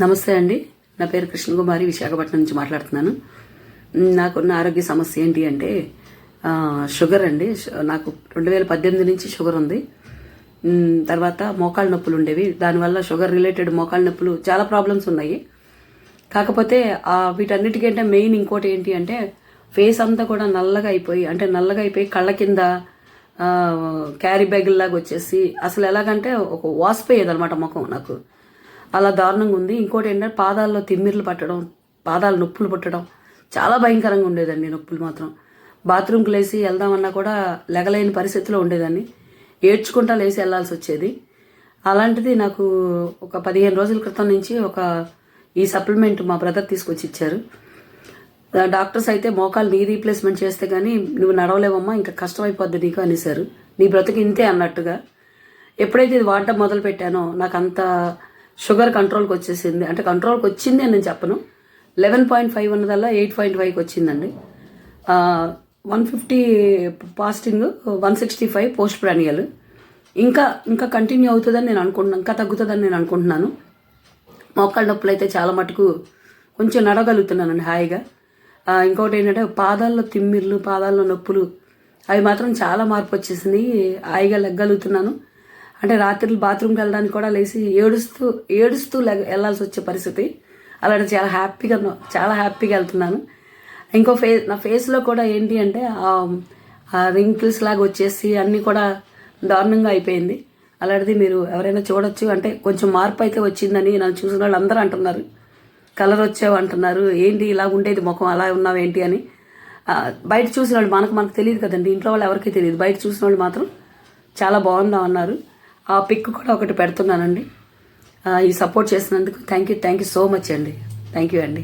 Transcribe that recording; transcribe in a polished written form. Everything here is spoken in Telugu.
నమస్తే అండి. నా పేరు కృష్ణకుమారి, విశాఖపట్నం నుంచి మాట్లాడుతున్నాను. నాకున్న ఆరోగ్య సమస్య ఏంటి అంటే షుగర్ అండి. నాకు 2018 నుంచి షుగర్ ఉంది. తర్వాత మోకాళ్ళ నొప్పులు ఉండేవి. దానివల్ల షుగర్ రిలేటెడ్ మోకాళ్ళ నొప్పులు చాలా ప్రాబ్లమ్స్ ఉన్నాయి. కాకపోతే వీటన్నిటికంటే మెయిన్ ఇంకోటి ఏంటి అంటే ఫేస్ అంతా కూడా నల్లగా అయిపోయి కళ్ళ కింద క్యారీ బ్యాగ్ లాగా వచ్చేసి అసలు ఎలాగంటే ఒక వాసిపోయేది అనమాట ముఖం. నాకు అలా దారుణంగా ఉంది. ఇంకోటి ఏంటంటే పాదాల్లో తిమ్మిర్లు పట్టడం, పాదాలు నొప్పులు పుట్టడం చాలా భయంకరంగా ఉండేదండి. నొప్పులు మాత్రం బాత్రూమ్కి లేచి వెళ్దామన్నా కూడా లెగలేని పరిస్థితిలో ఉండేదాన్ని. ఏడ్చుకుంటా లేచి వెళ్లాల్సి వచ్చేది. అలాంటిది నాకు ఒక 15 రోజుల క్రితం నుంచి ఈ సప్లిమెంట్ మా బ్రదర్ తీసుకొచ్చి ఇచ్చారు. డాక్టర్స్ అయితే మోకాలు నీ రీప్లేస్మెంట్ చేస్తే కానీ నువ్వు నడవలేవమ్మా, ఇంకా కష్టమైపోద్ది నీకు అనేసారు. నీ బ్రతుకు ఇంతే అన్నట్టుగా. ఎప్పుడైతే ఇది వాడటం మొదలు పెట్టానో నాకు అంత షుగర్ కంట్రోల్కి వచ్చేసింది. అంటే కంట్రోల్కి వచ్చింది అని నేను చెప్పను. 11.5 ఉన్నదల్లా 8.5కి వచ్చిందండి. 150 ఫాస్టింగ్, 165 పోస్ట్ ప్రానియల్. ఇంకా కంటిన్యూ అవుతుందని నేను అనుకుంటున్నాను, ఇంకా తగ్గుతుందని నేను అనుకుంటున్నాను. మోకాళ్ళ నొప్పులు అయితే చాలా మటుకు కొంచెం నడగలుగుతున్నానండి హాయిగా. ఇంకొకటి ఏంటంటే పాదాల్లో తిమ్మిర్లు, పాదాల్లో నొప్పులు అవి మాత్రం చాలా మార్పు వచ్చేసింది. హాయిగా లెగ్గలుగుతున్నాను. అంటే రాత్రులు బాత్రూమ్కి వెళ్ళడానికి కూడా లేచి ఏడుస్తూ వెళ్ళాల్సి వచ్చే పరిస్థితి. అలాంటి చాలా హ్యాపీగా వెళ్తున్నాను. ఇంకో నా ఫేస్లో కూడా ఏంటి అంటే రింకిల్స్ లాగా వచ్చేసి అన్నీ కూడా దారుణంగా అయిపోయింది. అలాంటిది మీరు ఎవరైనా చూడొచ్చు. అంటే కొంచెం మార్పు అయితే వచ్చిందని నన్ను చూసిన వాళ్ళు అందరూ అంటున్నారు. కలర్ వచ్చావు అంటున్నారు. ఏంటి ఇలా ఉండేది ముఖం, అలా ఉన్నావేంటి అని. బయట చూసిన వాళ్ళు మనకు తెలియదు కదండి, ఇంట్లో వాళ్ళు ఎవరికీ తెలియదు. బయట చూసిన వాళ్ళు మాత్రం చాలా బాగుందాం అన్నారు. ఆ పిక్ కూడా ఒకటి పెడుతున్నానండి. ఈ సపోర్ట్ చేసినందుకు థ్యాంక్ యూ సో మచ్ అండి. థ్యాంక్ యూ అండి.